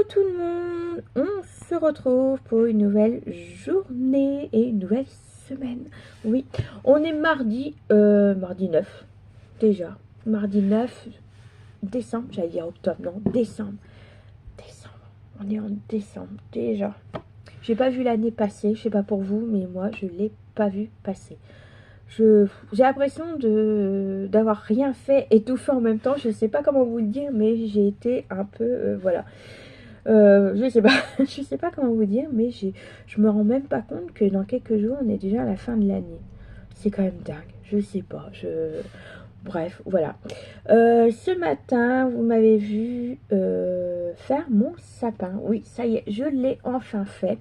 tout le monde, on se retrouve pour une nouvelle journée et une nouvelle semaine. Oui, on est mardi 9 déjà, mardi 9 décembre, j'allais dire octobre, non, décembre, on est en décembre déjà. J'ai pas vu l'année passer, je sais pas pour vous, mais moi je l'ai pas vu passer. J'ai l'impression d'avoir rien fait et tout fait en même temps. Je sais pas comment vous le dire, mais j'ai été un peu voilà. Je sais pas, je sais pas comment vous dire, mais je me rends même pas compte que dans quelques jours on est déjà à la fin de l'année. C'est quand même dingue. Je sais pas. Bref, voilà. Ce matin, vous m'avez vu faire mon sapin. Oui, ça y est, je l'ai enfin fait.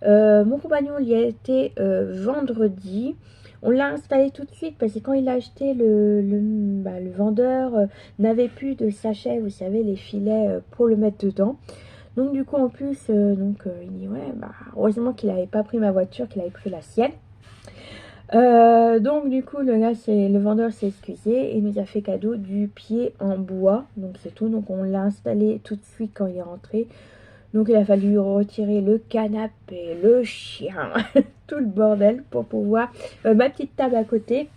Mon compagnon y a été vendredi. On l'a installé tout de suite parce que quand il a acheté le vendeur n'avait plus de sachet, vous savez, les filets pour le mettre dedans. Donc du coup en plus, il dit ouais, bah, heureusement qu'il n'avait pas pris ma voiture, qu'il avait pris la sienne. Donc du coup le vendeur s'est excusé et nous a fait cadeau du pied en bois, donc c'est tout. Donc on l'a installé tout de suite quand il est rentré. Donc il a fallu retirer le canapé, le chien, tout le bordel pour pouvoir ma petite table à côté,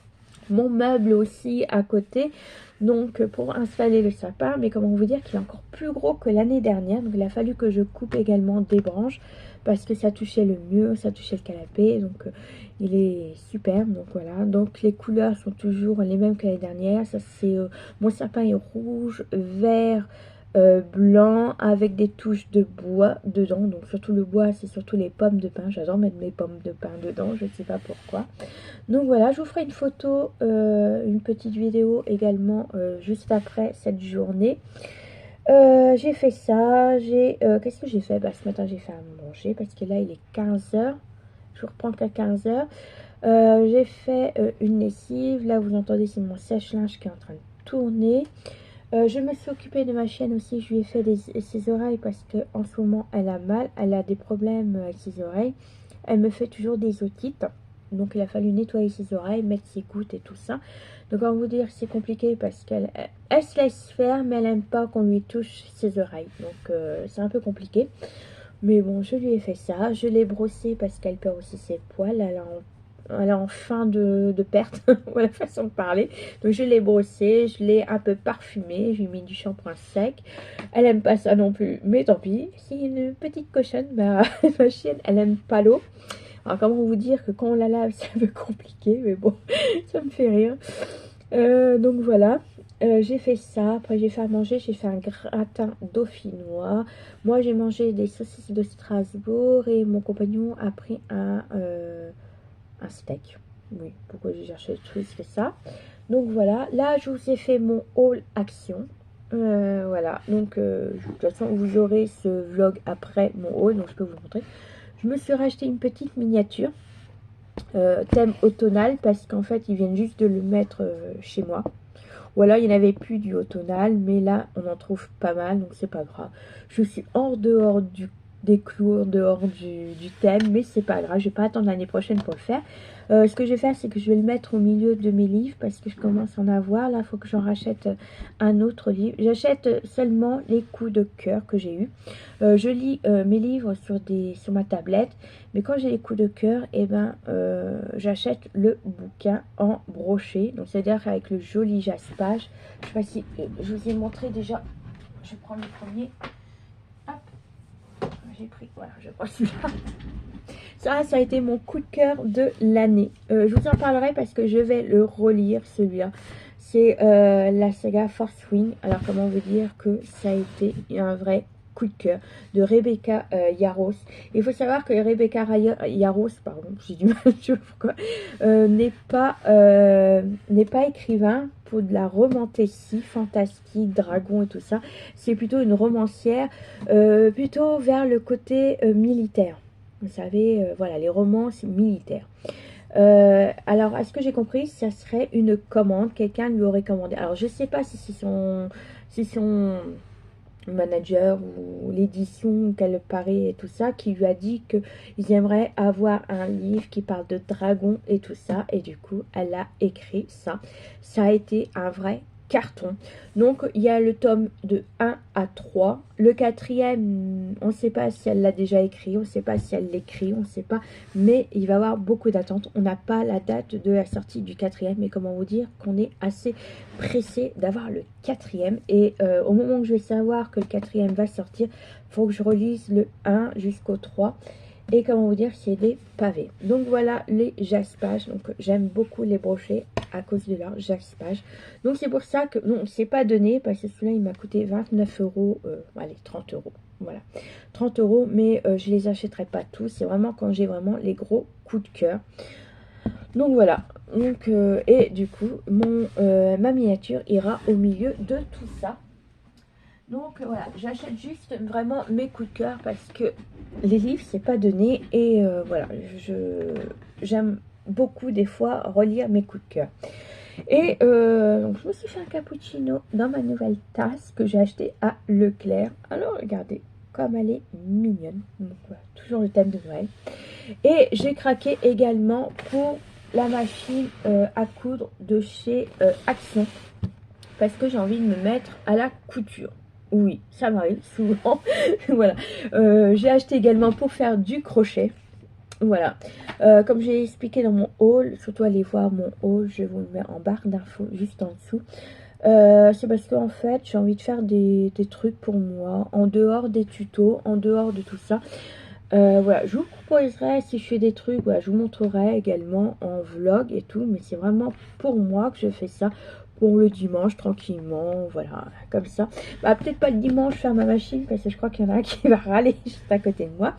mon meuble aussi à côté. Donc pour installer le sapin, mais comment vous dire qu'il est encore plus gros que l'année dernière. Donc il a fallu que je coupe également des branches parce que ça touchait le mur, ça touchait le canapé. Donc il est superbe. Donc voilà. Donc les couleurs sont toujours les mêmes que l'année dernière. Ça c'est mon sapin est rouge, vert, blanc avec des touches de bois dedans. Donc surtout le bois, c'est surtout les pommes de pin. J'adore mettre mes pommes de pin dedans, je ne sais pas pourquoi. Donc voilà, je vous ferai une photo, une petite vidéo également juste après cette journée. J'ai fait ça, qu'est-ce que j'ai fait? Bah, ce matin j'ai fait à manger parce que là il est 15 h. Je reprends qu'à 15 h. J'ai fait une lessive. Là vous entendez, c'est mon sèche-linge qui est en train de tourner. Je me suis occupée de ma chienne aussi. Je lui ai fait ses oreilles parce qu'en ce moment elle a mal, elle a des problèmes avec ses oreilles. Elle me fait toujours des otites. Donc il a fallu nettoyer ses oreilles, mettre ses gouttes et tout ça. Donc on va vous dire c'est compliqué parce qu'elle se laisse faire, mais elle n'aime pas qu'on lui touche ses oreilles. Donc c'est un peu compliqué. Mais bon, je lui ai fait ça. Je l'ai brossée parce qu'elle perd aussi ses poils. Elle est en fin de perte, voilà la façon de parler. Donc je l'ai brossée, je l'ai un peu parfumée, j'ai mis du shampoing sec. Elle aime pas ça non plus, mais tant pis. C'est une petite cochonne, ma chienne, elle aime pas l'eau. Alors comment vous dire que quand on la lave c'est un peu compliqué, mais bon, ça me fait rire. Donc voilà, j'ai fait ça, après j'ai fait à manger, j'ai fait un gratin dauphinois. Moi j'ai mangé des saucisses de Strasbourg et mon compagnon a pris un steak. Oui, pourquoi j'ai cherché le truc, c'est ça. Donc voilà, là je vous ai fait mon haul action. Voilà, donc de toute façon vous aurez ce vlog après mon haul, donc je peux vous montrer. Je me suis racheté une petite miniature thème automnal parce qu'en fait ils viennent juste de le mettre chez moi. Voilà, il n'y en avait plus du automnal, mais là on en trouve pas mal, donc c'est pas grave. Je suis hors dehors des clous, en dehors du thème, mais c'est pas grave, je vais pas attendre l'année prochaine pour le faire. Ce que je vais faire, c'est que je vais le mettre au milieu de mes livres parce que je commence à en avoir. Là, il faut que j'en rachète un autre livre. J'achète seulement les coups de cœur que j'ai eu. Je lis mes livres sur ma tablette, mais quand j'ai les coups de cœur, eh ben, j'achète le bouquin en broché. Donc, c'est-à-dire avec le joli jaspage. Je sais pas si je vous ai montré déjà. Je vais prendre le premier. Hop, j'ai pris. Voilà, je prends celui-là. Ça a été mon coup de cœur de l'année. Je vous en parlerai parce que je vais le relire, celui-là. C'est la saga Force Wing. Alors, comment vous dire que ça a été un vrai coup de cœur de Rebecca Yarros. Il faut savoir que Rebecca Yarros, pardon, j'ai du mal, je sais pas pourquoi, n'est pas écrivain pour de la romantécie, fantastique, dragon et tout ça. C'est plutôt une romancière, plutôt vers le côté militaire. Vous savez, voilà, les romans, c'est militaire. Alors, à ce que j'ai compris, ça serait une commande. Quelqu'un lui aurait commandé. Alors, je ne sais pas si c'est son manager ou l'édition qu'elle paraît et tout ça, qui lui a dit qu'ils aimeraient avoir un livre qui parle de dragons et tout ça. Et du coup, elle a écrit ça. Ça a été un vrai carton. Donc il y a le tome de 1 à 3. Le quatrième, on ne sait pas si elle l'a déjà écrit, on ne sait pas si elle l'écrit, on ne sait pas, mais il va y avoir beaucoup d'attentes. On n'a pas la date de la sortie du quatrième, mais comment vous dire qu'on est assez pressé d'avoir le quatrième. Et au moment où je vais savoir que le quatrième va sortir, il faut que je relise le 1 jusqu'au 3. Et comment vous dire, c'est des pavés. Donc voilà les jaspages. Donc j'aime beaucoup les brochets à cause de leur jaspage. Donc c'est pour ça que, non, c'est pas donné parce que celui-là il m'a coûté 29 €. Allez, 30 €. Voilà, 30 €. Mais je les achèterai pas tous. C'est vraiment quand j'ai vraiment les gros coups de cœur. Donc voilà. Donc, et du coup, ma miniature ira au milieu de tout ça. Donc voilà, j'achète juste vraiment mes coups de cœur parce que les livres, c'est pas donné. Et voilà, j'aime beaucoup des fois relire mes coups de cœur. Et donc je me suis fait un cappuccino dans ma nouvelle tasse que j'ai acheté à Leclerc. Alors regardez, comme elle est mignonne. Donc voilà, toujours le thème de Noël. Et j'ai craqué également pour la machine à coudre de chez Action. Parce que j'ai envie de me mettre à la couture. Oui, ça m'arrive souvent. Voilà. J'ai acheté également pour faire du crochet. Voilà. Comme j'ai expliqué dans mon haul, surtout allez voir mon haul, je vous le mets en barre d'infos juste en dessous. C'est parce qu'en fait, j'ai envie de faire des trucs pour moi, en dehors des tutos, en dehors de tout ça. Voilà, je vous proposerai, si je fais des trucs, voilà, je vous montrerai également en vlog et tout, mais c'est vraiment pour moi que je fais ça, pour le dimanche, tranquillement, voilà, comme ça. Bah, peut-être pas le dimanche faire ma machine, parce que je crois qu'il y en a un qui va râler juste à côté de moi.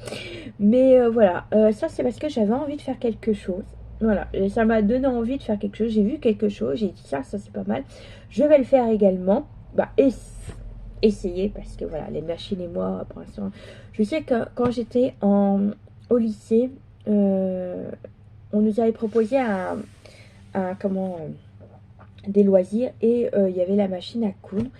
Mais voilà, ça c'est parce que j'avais envie de faire quelque chose. Voilà, et ça m'a donné envie de faire quelque chose, j'ai vu quelque chose, j'ai dit ça c'est pas mal. Je vais le faire également, bah, essayer, parce que voilà, les machines et moi, pour l'instant, je sais que quand j'étais au lycée, on nous avait proposé des loisirs et il y avait la machine à coudre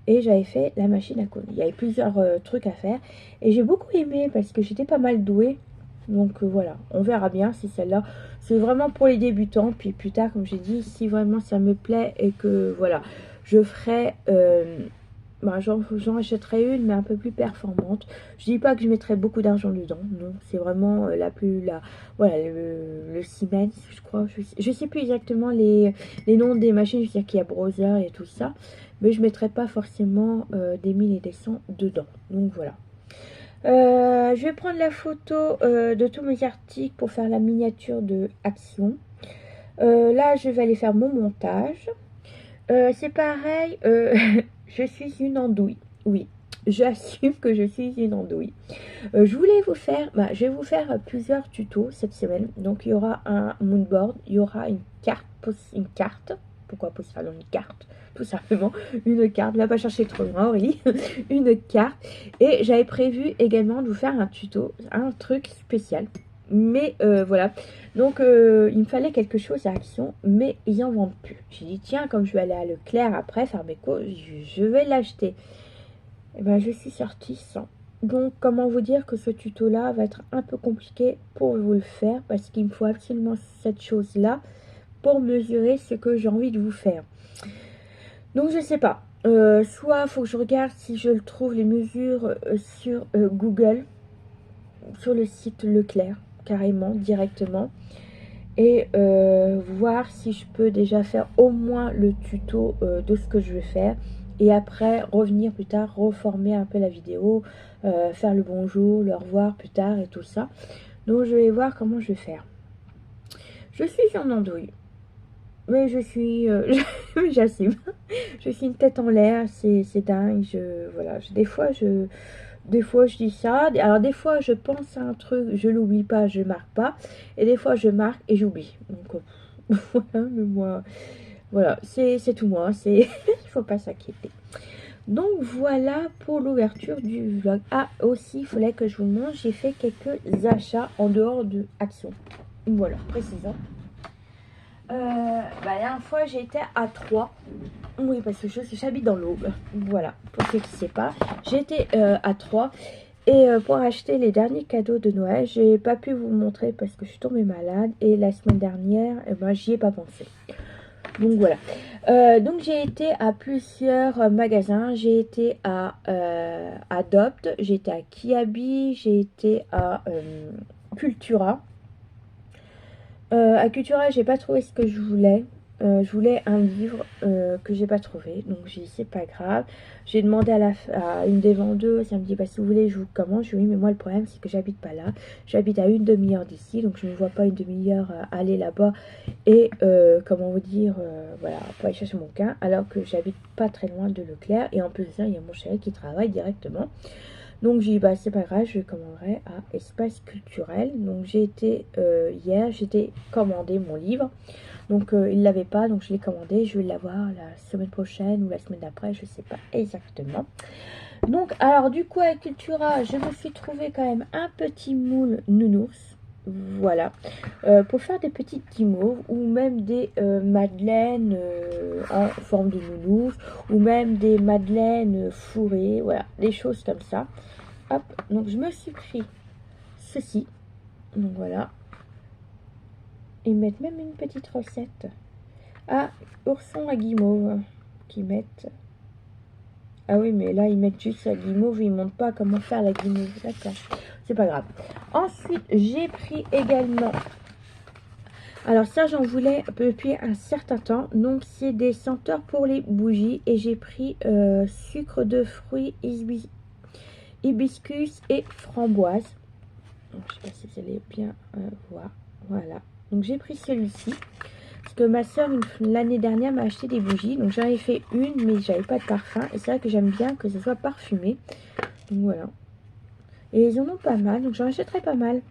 et j'avais fait la machine à coudre. Il y avait plusieurs trucs à faire et j'ai beaucoup aimé parce que j'étais pas mal douée. Donc voilà, on verra bien si celle-là, c'est vraiment pour les débutants. Puis plus tard, comme j'ai dit, si vraiment ça me plaît et que voilà, je ferai... bah, j'en achèterai une mais un peu plus performante. Je dis pas que je mettrai beaucoup d'argent dedans, non, c'est vraiment voilà, le Siemens, je crois, je sais plus exactement les noms des machines, je sais qu'il y a Browser et tout ça, mais je mettrai pas forcément des 1000 et des 100 dedans, donc voilà. Je vais prendre la photo de tous mes articles pour faire la miniature de Action. Là je vais aller faire mon montage. C'est pareil, je suis une andouille. Oui, j'assume que je suis une andouille. Je voulais vous faire, je vais vous faire plusieurs tutos cette semaine. Donc il y aura un moodboard, il y aura une carte. Pourquoi poser ça dans une carte? Tout simplement, une carte. Va pas chercher trop loin, Aurélie. Une carte. Et j'avais prévu également de vous faire un tuto, un truc spécial. Mais voilà, donc il me fallait quelque chose à Action, mais ils n'en vendent plus. J'ai dit tiens, comme je vais aller à Leclerc après faire mes courses, je vais l'acheter. Et ben je suis sortie sans. Donc comment vous dire que ce tuto là va être un peu compliqué pour vous le faire, parce qu'il me faut absolument cette chose là pour mesurer ce que j'ai envie de vous faire. Donc je sais pas, soit faut que je regarde si je le trouve les mesures sur Google, sur le site Leclerc, carrément, directement, et voir si je peux déjà faire au moins le tuto de ce que je vais faire, et après revenir plus tard, reformer un peu la vidéo, faire le bonjour, le revoir plus tard et tout ça. Donc je vais voir comment je vais faire. Je suis en andouille, mais je suis j'assume, je suis une tête en l'air, c'est dingue. Voilà, des fois je dis ça, alors des fois je pense à un truc, je l'oublie pas, je marque pas, et des fois je marque et j'oublie. Donc voilà, mais moi, voilà, c'est tout moi, il faut pas s'inquiéter. Donc voilà pour l'ouverture du vlog. Ah, aussi, il fallait que je vous montre, j'ai fait quelques achats en dehors de Action. Voilà, précisant. La dernière fois j'étais à 3. Oui, parce que j'habite dans l'Aube. Voilà, pour ceux qui ne savent pas, j'étais à 3. Et pour acheter les derniers cadeaux de Noël, j'ai pas pu vous montrer parce que je suis tombée malade. Et la semaine dernière, j'y ai pas pensé. Donc voilà. Donc j'ai été à plusieurs magasins. J'ai été à Adopt, j'ai été à Kiabi, j'ai été à Cultura. À Cultura, j'ai pas trouvé ce que je voulais. Je voulais un livre que j'ai pas trouvé, donc j'ai dit c'est pas grave. J'ai demandé à une des vendeuses, elle me dit bah si vous voulez je vous commande. Je dis oui, mais moi le problème c'est que j'habite pas là, j'habite à une demi-heure d'ici, donc je ne vois pas une demi-heure aller là-bas et comment vous dire, voilà, pour aller chercher mon pain, alors que j'habite pas très loin de Leclerc, et en plus de ça il y a mon chéri qui travaille directement. Donc j'ai dit bah c'est pas grave, je commanderai à Espace Culturel. Donc j'ai été hier, j'étais commandé mon livre. Donc il l'avait pas, donc je l'ai commandé. Je vais l'avoir la semaine prochaine ou la semaine d'après, je sais pas exactement. Donc alors du coup à Cultura, je me suis trouvé quand même un petit moule nounours. Voilà, pour faire des petites guimauves ou même des madeleines en forme de nounours, ou même des madeleines fourrées, voilà, des choses comme ça. Hop, donc je me suis pris ceci. Donc voilà. Ils mettent même une petite recette. Ah, ourson à guimauve. Qui mettent... Ah oui, mais là, ils mettent juste la guimauve. Ils ne montrent pas comment faire la guimauve. D'accord. C'est pas grave. Ensuite, j'ai pris également... Alors ça, j'en voulais depuis un certain temps. Donc, c'est des senteurs pour les bougies. Et j'ai pris sucre de fruits, hibiscus et framboise. Donc, je ne sais pas si vous allez bien voir. Voilà. Donc, j'ai pris celui-ci. Parce que ma soeur, l'année dernière, m'a acheté des bougies. Donc, j'en ai fait une, mais j'avais pas de parfum. Et c'est vrai que j'aime bien que ce soit parfumé. Donc, voilà. Et ils en ont pas mal. Donc, j'en achèterai pas mal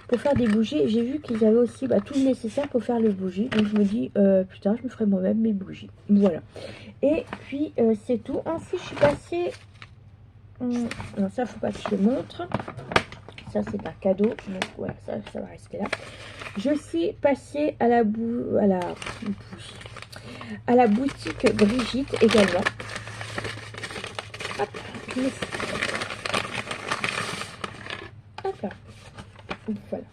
pour faire des bougies. J'ai vu qu'ils avaient aussi tout le nécessaire pour faire les bougies. Donc, je me dis, putain, je me ferai moi-même mes bougies. Voilà. Et puis, c'est tout. Ensuite, je suis passée... non, ça, faut pas que je le montre. Ça, c'est un cadeau. Donc, voilà, ça va rester là. Je suis passée à la boutique Brigitte également. Hop, hop là. Voilà.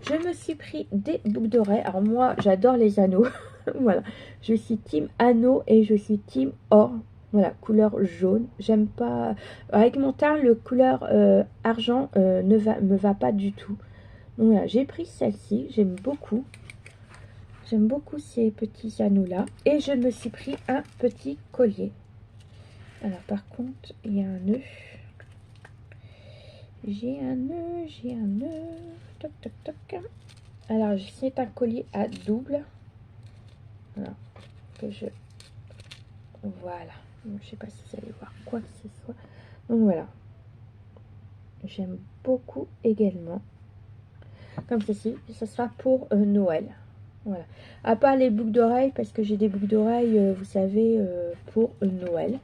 Je me suis pris des boucles d'oreilles. Alors moi, j'adore les anneaux. Voilà. Je suis team anneau et je suis team or. Voilà, couleur jaune. J'aime pas... Avec mon teint, le couleur argent me va pas du tout. Donc voilà, j'ai pris celle-ci, j'aime beaucoup. J'aime beaucoup ces petits anneaux-là. Et je me suis pris un petit collier. Alors par contre, il y a un nœud. J'ai un nœud. Toc, toc, toc. Alors c'est un collier à double. Voilà. Voilà. Donc, je sais pas si vous allez voir quoi que ce soit. Donc voilà. J'aime beaucoup également. Comme ceci, ça sera pour Noël. Voilà. À part les boucles d'oreilles, parce que j'ai des boucles d'oreilles, vous savez, pour Noël.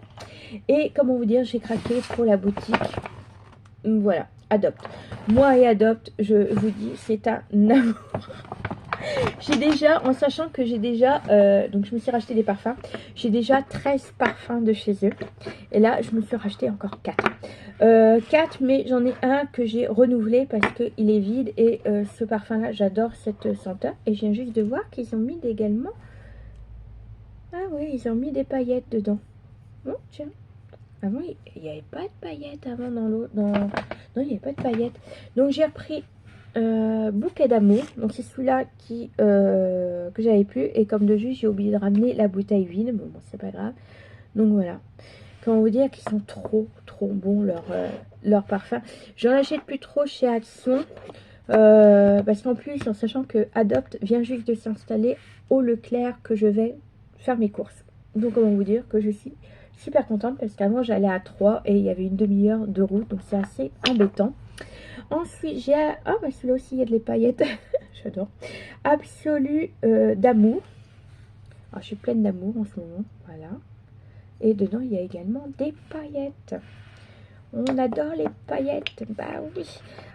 Et comment vous dire, j'ai craqué pour la boutique. Voilà, Adopte. Moi et Adopte, je vous dis, c'est un amour. J'ai déjà, en sachant que j'ai déjà, donc je me suis racheté des parfums. J'ai déjà 13 parfums de chez eux. Et là, je me suis racheté encore 4. 4, mais j'en ai un que j'ai renouvelé parce qu'il est vide. Et ce parfum-là, j'adore cette senteur. Et je viens juste de voir qu'ils ont mis également... Ah oui, ils ont mis des paillettes dedans. Oh, tiens. Avant, il n'y avait pas de paillettes avant dans l'eau. Non, il n'y avait pas de paillettes. Donc, j'ai repris bouquet d'amour. Donc, c'est celui-là que j'avais plus. Et comme de jus, j'ai oublié de ramener la bouteille vide. Mais bon, c'est pas grave. Donc, voilà. Comment vous dire qu'ils sont trop bons leurs parfums. J'en achète plus trop chez Action. Parce qu'en plus, en sachant que Adopte vient juste de s'installer au Leclerc que je vais faire mes courses. Donc, comment vous dire que je suis super contente parce qu'avant, j'allais à 3 et il y avait une demi-heure de route. Donc, c'est assez embêtant. Ensuite, j'ai... Ah, bah celui-là aussi, il y a des paillettes. J'adore. Absolu d'amour. Alors, je suis pleine d'amour en ce moment. Voilà. Et dedans, il y a également des paillettes. On adore les paillettes. Bah oui.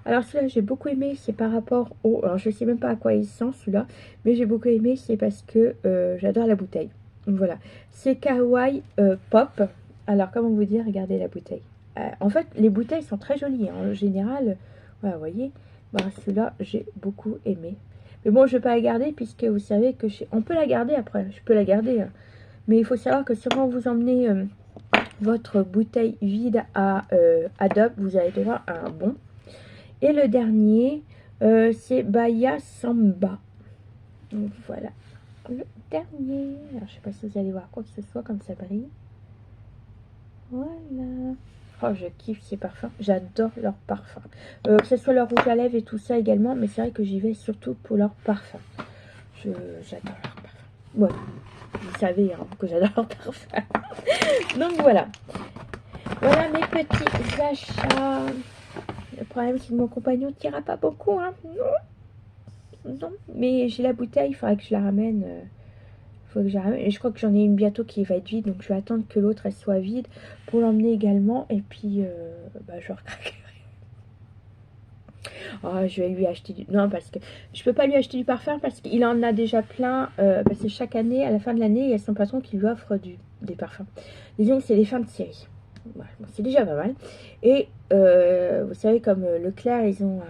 Alors, celui-là, j'ai beaucoup aimé. C'est par rapport au... Alors, je sais même pas à quoi il sent, celui-là. Mais j'ai beaucoup aimé. C'est parce que j'adore la bouteille. Donc, voilà. C'est Kawaii Pop. Alors, comment vous dire? Regardez la bouteille. En fait, les bouteilles sont très jolies. Hein. En général, voilà, vous voyez. Bah, celui-là, j'ai beaucoup aimé. Mais bon, je ne vais pas la garder puisque vous savez que... On peut la garder après. Je peux la garder. Hein. Mais il faut savoir que si vous emmenez votre bouteille vide à Adopte, vous avez droit à un bon. Et le dernier, c'est Baya Samba. Donc voilà, le dernier. Alors, je sais pas si vous allez voir quoi que ce soit, comme ça brille. Voilà. Oh, je kiffe ces parfums. J'adore leurs parfums. Que ce soit leur rouge à lèvres et tout ça également. Mais c'est vrai que j'y vais surtout pour leurs parfums. J'adore leurs parfums. Voilà. Vous savez hein, que j'adore parfum. Donc voilà. Voilà mes petits achats. Le problème c'est que mon compagnon ne tirera pas beaucoup. Hein. Non. Mais j'ai la bouteille, il faudrait que je la ramène. Faut que je la ramène. Et je crois que j'en ai une bientôt qui va être vide. Donc je vais attendre que l'autre elle soit vide pour l'emmener également. Et puis je recraquerai. Oh, je vais lui acheter du... Non, parce que je peux pas lui acheter du parfum parce qu'il en a déjà plein. Parce que chaque année, à la fin de l'année, il y a son patron qui lui offre des parfums. Disons que c'est des fins de série. Voilà, bon, c'est déjà pas mal. Et vous savez, comme Leclerc, ils ont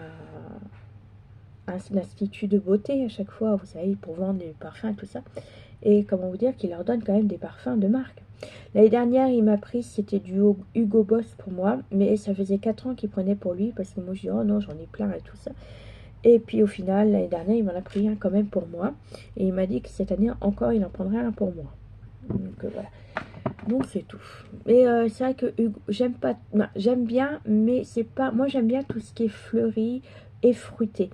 un institut de beauté à chaque fois, vous savez, pour vendre les parfums et tout ça. Et comment vous dire qu'ils leur donnent quand même des parfums de marque. L'année dernière, il m'a pris, c'était du Hugo Boss pour moi, mais ça faisait 4 ans qu'il prenait pour lui, parce que moi je dis, oh non, j'en ai plein et tout ça. Et puis au final, l'année dernière, il m'en a pris un quand même pour moi. Et il m'a dit que cette année encore, il en prendrait un pour moi. Donc voilà. Donc c'est tout. Mais c'est vrai que Hugo, j'aime pas, non, j'aime bien, mais c'est pas, moi j'aime bien tout ce qui est fleuri et fruité.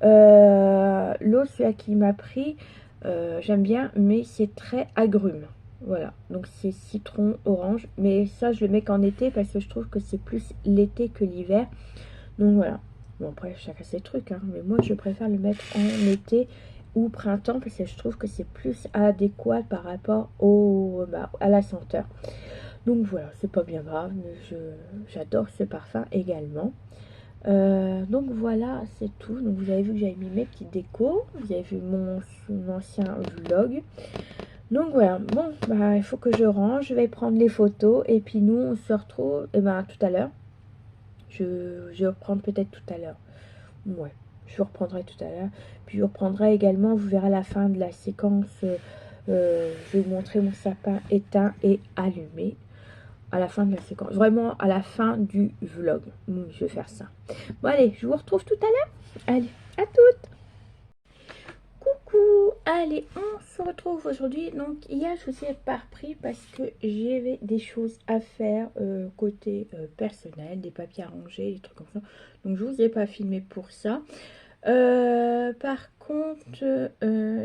L'autre, celui-là qui m'a pris, j'aime bien, mais c'est très agrume. Voilà, donc c'est citron, orange, mais ça je le mets qu'en été parce que je trouve que c'est plus l'été que l'hiver. Donc voilà. Bon après chacun ses trucs, hein, mais moi je préfère le mettre en été ou printemps parce que je trouve que c'est plus adéquat par rapport à la senteur. Donc voilà, c'est pas bien grave, j'adore ce parfum également. Donc voilà, c'est tout. Donc vous avez vu que j'avais mis mes petites décos, vous avez vu mon ancien vlog. Donc voilà, bon, bah, il faut que je range, je vais prendre les photos et puis nous on se retrouve tout à l'heure. Je vais reprendre peut-être tout à l'heure. Ouais, je reprendrai tout à l'heure. Puis je reprendrai également, vous verrez à la fin de la séquence, je vais vous montrer mon sapin éteint et allumé. À la fin de la séquence, vraiment à la fin du vlog. Je vais faire ça. Bon allez, je vous retrouve tout à l'heure. Allez, à toutes. Coucou, allez, on se retrouve aujourd'hui. Donc hier je vous ai pas repris parce que j'avais des choses à faire côté personnel, des papiers à ranger, des trucs comme ça. Donc je vous ai pas filmé pour ça. Par contre,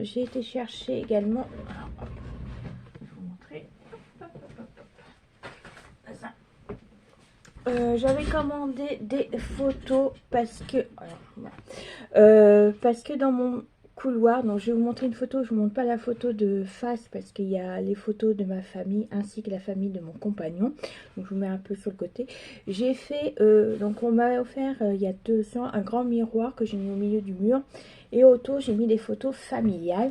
j'ai été chercher également. Alors, je vais vous montrer. J'avais commandé des photos parce que parce que dans mon couloir, donc je vais vous montrer une photo, je ne vous montre pas la photo de face parce qu'il y a les photos de ma famille ainsi que la famille de mon compagnon, donc je vous mets un peu sur le côté. J'ai fait, donc on m'a offert il y a 2 ans un grand miroir que j'ai mis au milieu du mur et autour j'ai mis des photos familiales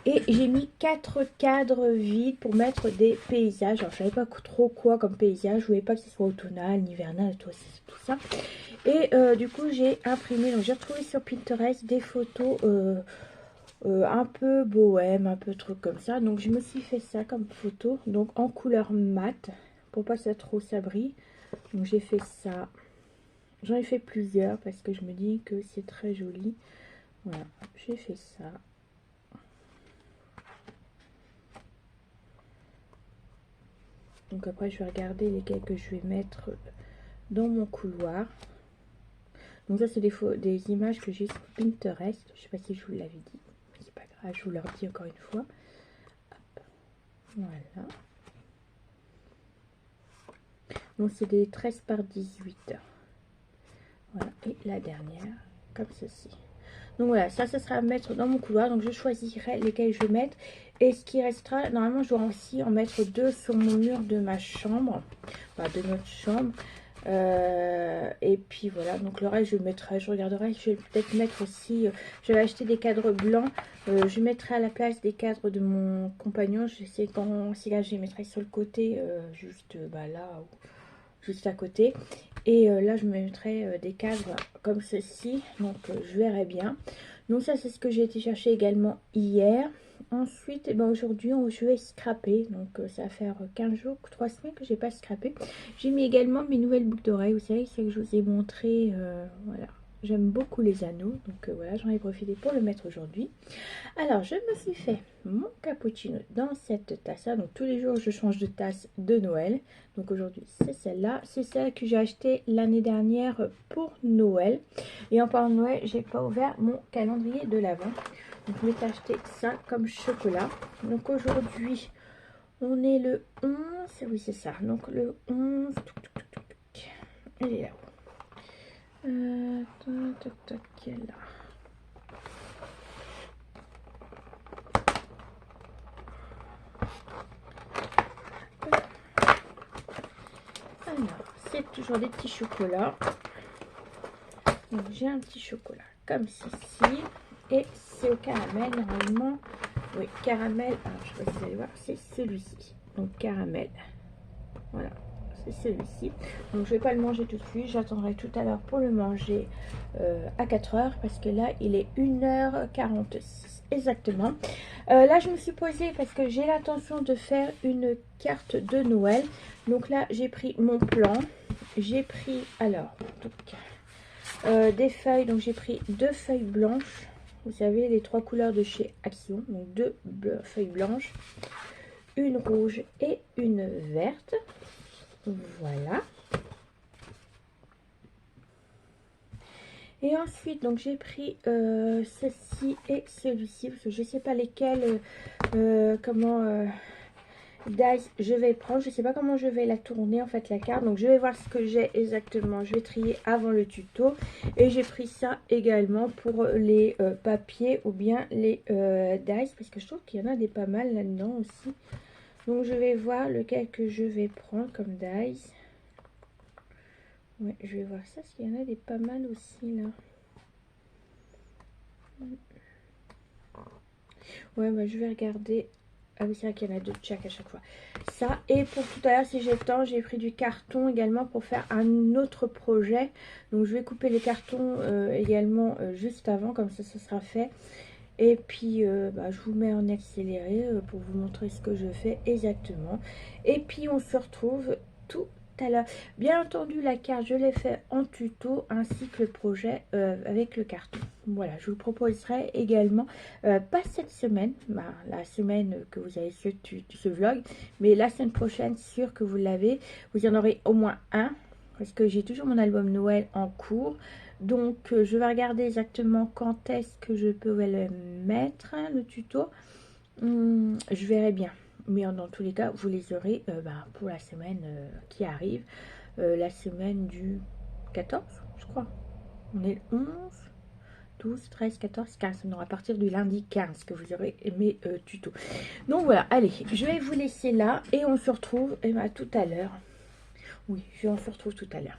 et j'ai mis 4 cadres vides pour mettre des paysages. Alors je savais pas trop quoi comme paysage, je voulais pas que ce soit automnal, hivernal, tout ça. Et du coup j'ai imprimé, donc j'ai retrouvé sur Pinterest des photos un peu bohème, un peu truc comme ça. Donc je me suis fait ça comme photo, donc en couleur mat, pour pas que ça trop s'abri. Donc j'ai fait ça. J'en ai fait plusieurs parce que je me dis que c'est très joli. Voilà, j'ai fait ça. Donc après je vais regarder lesquels que je vais mettre dans mon couloir. Donc ça c'est des images que j'ai sur Pinterest. Je sais pas si je vous l'avais dit. C'est pas grave, je vous le redis encore une fois. Hop. Voilà. Donc c'est des 13 par 18. Voilà. Et la dernière, comme ceci. Donc voilà, ça sera à mettre dans mon couloir. Donc je choisirai lesquels je vais mettre. Et ce qui restera, normalement je dois aussi en mettre 2 sur mon mur de ma chambre. Enfin de notre chambre. Et puis voilà, donc le reste je mettrai, je regarderai, je vais peut-être mettre aussi, je vais acheter des cadres blancs, je mettrai à la place des cadres de mon compagnon, je sais quand, si là je les mettrai sur le côté, juste là, ou juste à côté, et là je mettrai des cadres comme ceci, donc je verrai bien. Donc ça c'est ce que j'ai été chercher également hier. Ensuite, eh ben, aujourd'hui, je vais scraper. Donc, ça va faire 15 jours, 3 semaines que j'ai pas scrappé. J'ai mis également mes nouvelles boucles d'oreilles. Vous savez, c'est que je vous ai montré. Voilà. J'aime beaucoup les anneaux. Donc, voilà, j'en ai profité pour le mettre aujourd'hui. Alors, je me suis fait mon cappuccino dans cette tasse-là. Donc, tous les jours, je change de tasse de Noël. Donc, aujourd'hui, c'est celle-là. C'est celle que j'ai achetée l'année dernière pour Noël. Et en parlant de Noël, j'ai pas ouvert mon calendrier de l'Avent. Donc je vais acheter ça comme chocolat. Donc aujourd'hui, on est le 11. Oui, c'est ça. Donc le 11. Elle est là-haut. Elle est là. Alors, c'est toujours des petits chocolats. Donc j'ai un petit chocolat comme ceci. Et c'est au caramel, normalement. Oui, caramel. Alors, je sais pas si vous allez voir, c'est celui-ci. Donc, caramel. Voilà. c'est celui-ci. Donc je vais pas le manger tout de suite, j'attendrai tout à l'heure pour le manger à 4 heures parce que là il est 1h46 exactement. Là je me suis posée parce que j'ai l'intention de faire une carte de Noël. Donc là j'ai pris mon plan, j'ai pris alors donc, des feuilles, donc j'ai pris 2 feuilles blanches. Vous savez, les 3 couleurs de chez Action. Donc 2 feuilles blanches, une rouge et une verte. Voilà. Et ensuite, donc j'ai pris ceci et celui-ci. Parce que je ne sais pas lesquels, dice je vais prendre. Je ne sais pas comment je vais la tourner en fait la carte. Donc je vais voir ce que j'ai exactement. Je vais trier avant le tuto. Et j'ai pris ça également pour les papiers ou bien les dice. Parce que je trouve qu'il y en a des pas mal là-dedans aussi. Donc je vais voir lequel que je vais prendre comme dice. Ouais, je vais voir ça, parce qu'il y en a des pas mal aussi là. Ouais, bah, je vais regarder. Ah oui, c'est vrai qu'il y en a 2 de chaque à chaque fois. Ça, et pour tout à l'heure, si j'ai le temps, j'ai pris du carton également pour faire un autre projet. Donc je vais couper les cartons également juste avant, comme ça sera fait. Et puis bah, je vous mets en accéléré pour vous montrer ce que je fais exactement. Et puis on se retrouve tout à l'heure. Bien entendu, la carte je l'ai fait en tuto ainsi que le projet avec le carton. Voilà, je vous proposerai également, pas cette semaine, bah, la semaine que vous avez ce vlog, mais la semaine prochaine, sûr que vous l'avez. Vous en aurez au moins un, parce que j'ai toujours mon album Noël en cours. Donc je vais regarder exactement quand est-ce que je peux le mettre, hein, le tuto. Je verrai bien. Mais dans tous les cas, vous les aurez bah, pour la semaine qui arrive. La semaine du 14, je crois. On est le 11, 12, 13, 14, 15. Non, à partir du lundi 15 que vous aurez mes tutos. Donc voilà, allez, je vais vous laisser là. Et on se retrouve bah, tout à l'heure. Oui, on se retrouve tout à l'heure.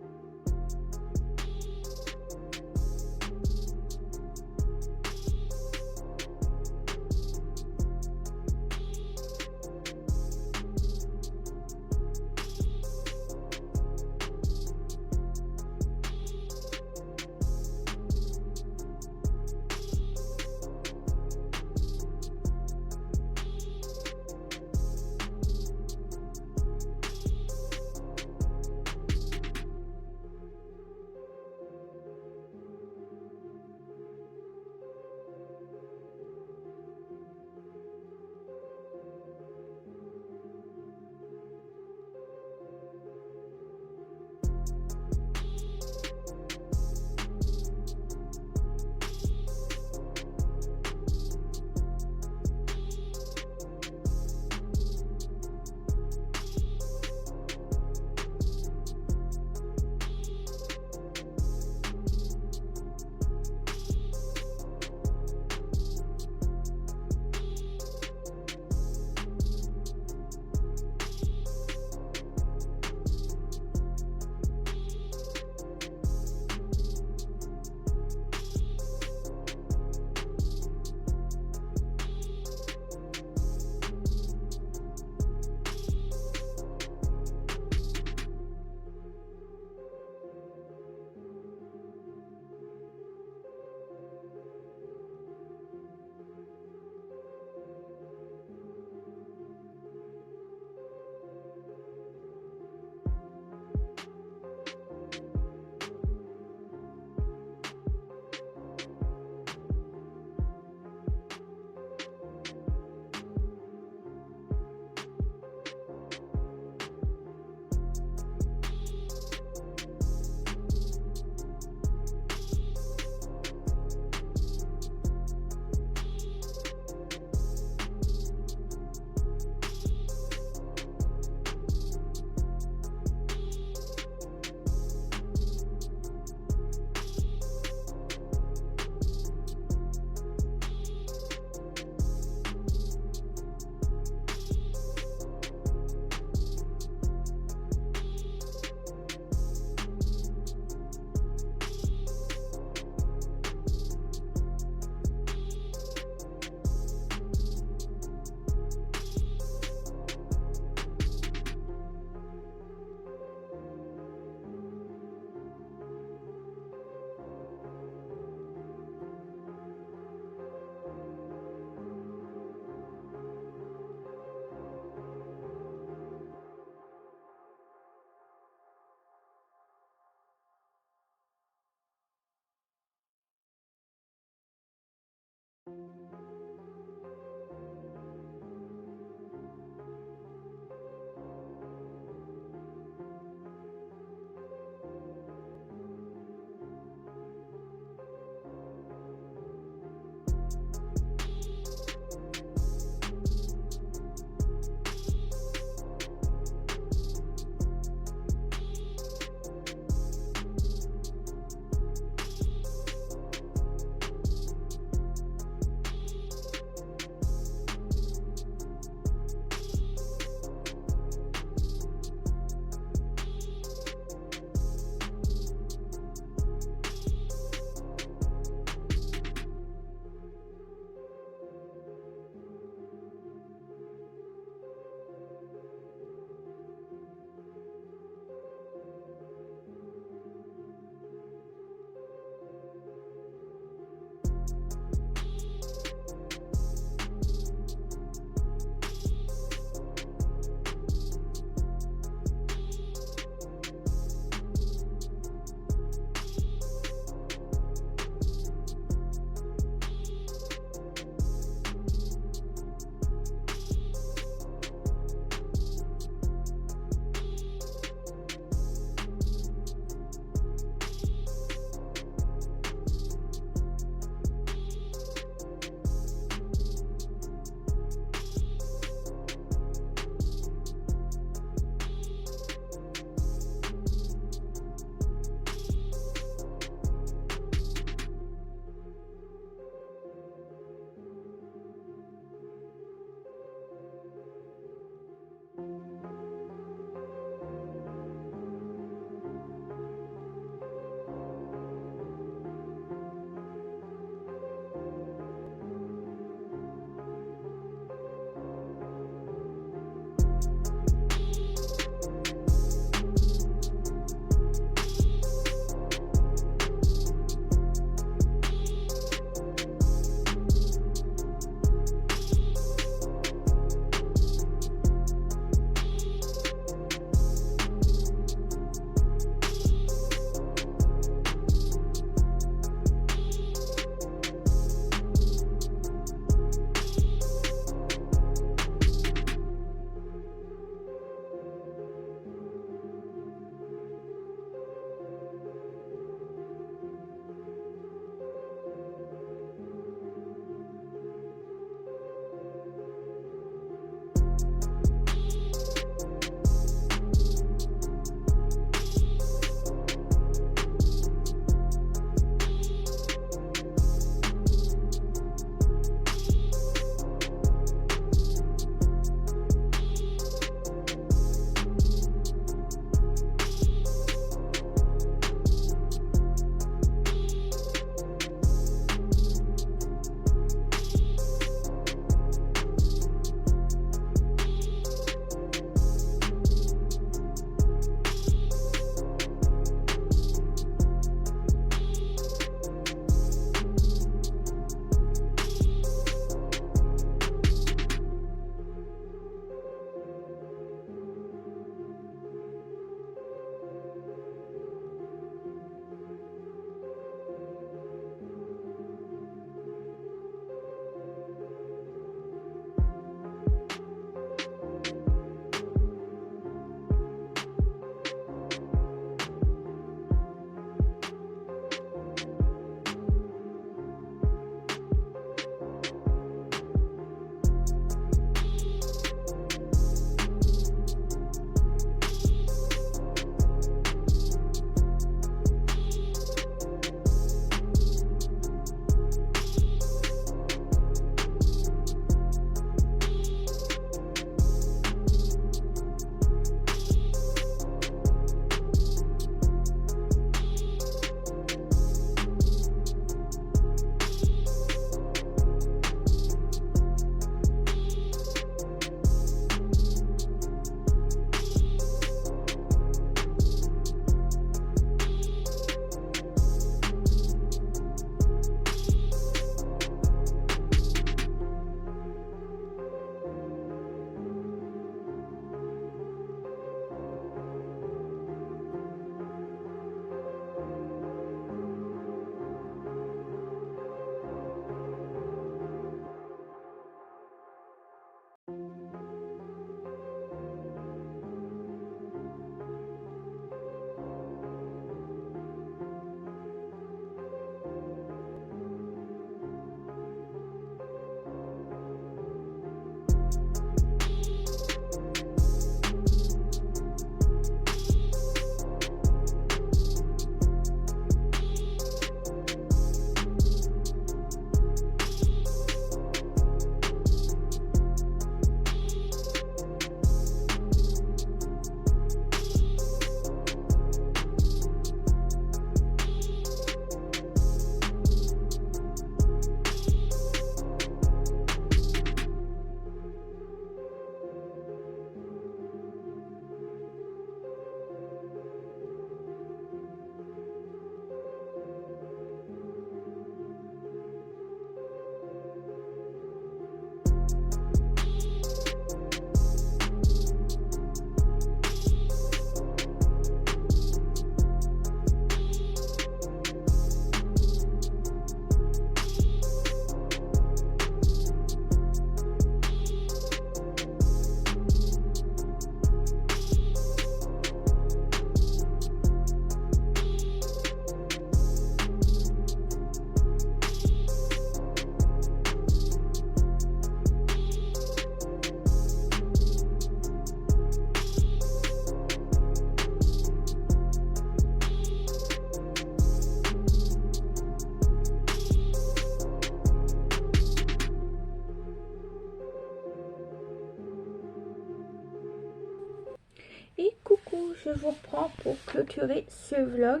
vous reprends pour clôturer ce vlog.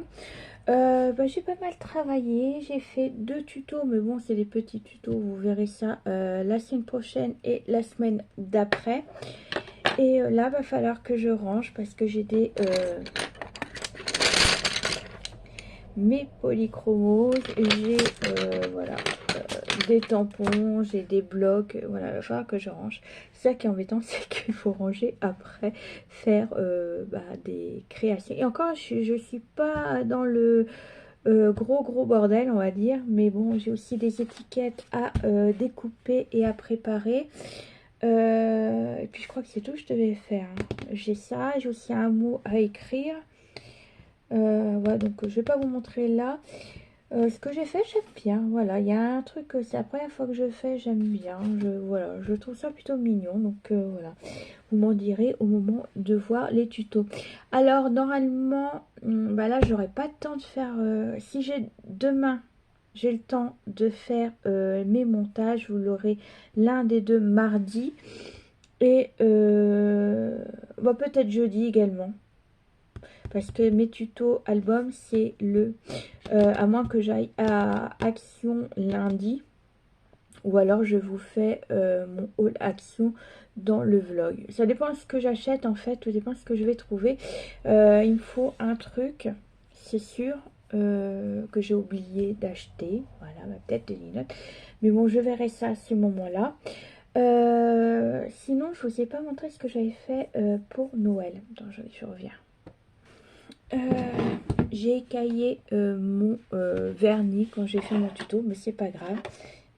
J'ai pas mal travaillé, j'ai fait 2 tutos, mais bon c'est des petits tutos, vous verrez ça la semaine prochaine et la semaine d'après. Et là va falloir que je range parce que j'ai des mes polychromoses, j'ai voilà des tampons, j'ai des blocs, voilà, il va falloir que je range. Ça qui est embêtant, c'est qu'il faut ranger après, faire des créations. Et encore, je suis pas dans le gros bordel, on va dire, mais bon, j'ai aussi des étiquettes à découper et à préparer. Et puis je crois que c'est tout que je devais faire, hein. J'ai ça, j'ai aussi un mot à écrire. Voilà, donc je vais pas vous montrer là. Ce que j'ai fait, j'aime bien. Voilà, il y a un truc, c'est la première fois que je fais, j'aime bien. Voilà, je trouve ça plutôt mignon. Donc voilà, vous m'en direz au moment de voir les tutos. Alors normalement, là, j'aurai pas le temps de faire. Si j'ai demain, j'ai le temps de faire mes montages. Vous l'aurez l'un des deux mardi et peut-être jeudi également. Parce que mes tutos albums, c'est à moins que j'aille à Action lundi. Ou alors je vous fais mon haul Action dans le vlog. Ça dépend de ce que j'achète en fait. Tout dépend de ce que je vais trouver. Il me faut un truc, c'est sûr, que j'ai oublié d'acheter. Voilà, peut-être des linottes. Mais bon, je verrai ça à ce moment-là. Sinon, je vous ai pas montré ce que j'avais fait pour Noël. Attends, je reviens. J'ai écaillé mon vernis quand j'ai fait mon tuto, mais c'est pas grave.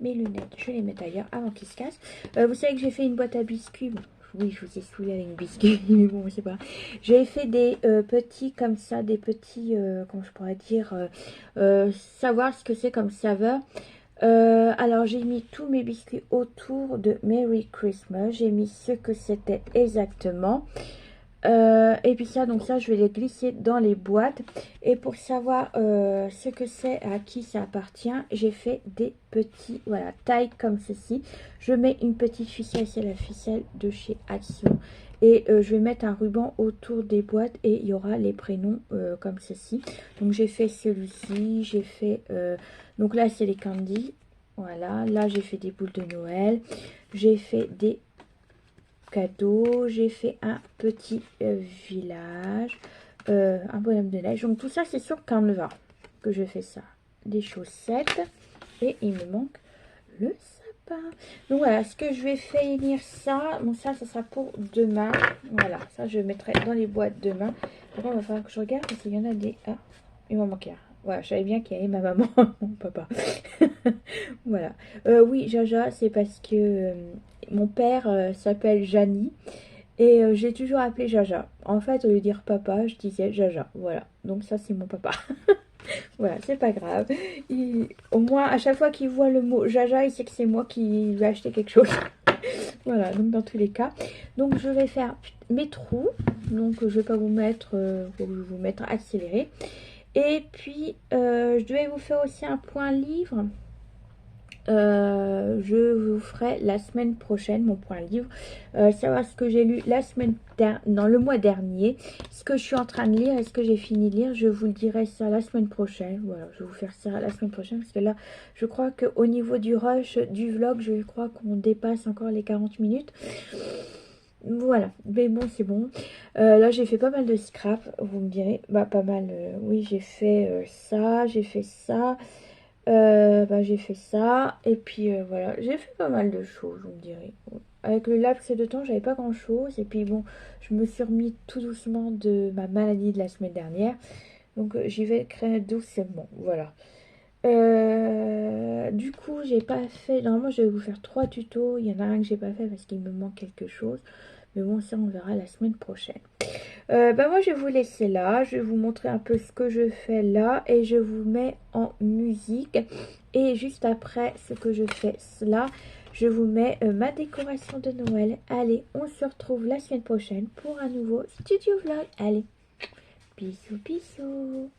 Mes lunettes, je vais les mettre ailleurs avant qu'ils se cassent. Vous savez que j'ai fait une boîte à biscuits. Bon, oui, je vous ai saoulé avec une biscuit, mais bon, c'est pas. J'ai fait des petits comme ça, des petits, comment je pourrais dire, savoir ce que c'est comme saveur. Alors j'ai mis tous mes biscuits autour de Merry Christmas. J'ai mis ce que c'était exactement. Et puis ça, donc ça, je vais les glisser dans les boîtes. Et pour savoir ce que c'est, à qui ça appartient, j'ai fait des petits, voilà, tailles comme ceci. Je mets une petite ficelle, c'est la ficelle de chez Action. Et je vais mettre un ruban autour des boîtes et il y aura les prénoms comme ceci. Donc j'ai fait celui-ci, j'ai fait, donc là c'est les candies. Voilà, là j'ai fait des boules de Noël. J'ai fait des cadeau, j'ai fait un petit village, un bonhomme de neige. Donc tout ça c'est sur Canva que je fais ça. Des chaussettes et il me manque le sapin. Donc voilà, ce que je vais finir ça. Bon, ça sera pour demain. Voilà, ça je mettrai dans les boîtes demain. Par contre, il va falloir que je regarde parce qu'il y en a des. Ah, il m'en manquait un. Voilà, je savais bien qu'il y avait ma maman, mon papa. Voilà. Oui, Jaja, c'est parce que mon père s'appelle Jani. Et j'ai toujours appelé Jaja. En fait, au lieu de dire papa, je disais Jaja. Voilà. Donc ça, c'est mon papa. Voilà, c'est pas grave. Au moins, à chaque fois qu'il voit le mot Jaja, il sait que c'est moi qui lui ai acheté quelque chose. Voilà, donc dans tous les cas. Donc je vais faire mes trous. Donc je vais pas vous mettre, je vais vous mettre accéléré. Et puis, je devais vous faire aussi un point livre. Je vous ferai la semaine prochaine mon point livre, savoir ce que j'ai lu la semaine dans le mois dernier, ce que je suis en train de lire, est-ce que j'ai fini de lire, je vous le dirai ça la semaine prochaine. Voilà, je vais vous faire ça la semaine prochaine parce que là je crois que au niveau du rush du vlog, je crois qu'on dépasse encore les 40 minutes. Voilà, mais bon, c'est bon. Là j'ai fait pas mal de scrap, vous me direz, pas mal, oui, j'ai fait ça, j'ai fait ça. J'ai fait ça et puis voilà, j'ai fait pas mal de choses, vous me direz. Avec le laps de temps, j'avais pas grand chose et puis bon, je me suis remis tout doucement de ma maladie de la semaine dernière, donc j'y vais créer doucement. Voilà. Du coup, j'ai pas fait. Normalement, je vais vous faire 3 tutos. Il y en a un que j'ai pas fait parce qu'il me manque quelque chose, mais bon, ça on verra la semaine prochaine. Moi je vais vous laisser là, je vais vous montrer un peu ce que je fais là et je vous mets en musique et juste après ce que je fais là, je vous mets ma décoration de Noël. Allez, on se retrouve la semaine prochaine pour un nouveau studio vlog. Allez, bisous bisous.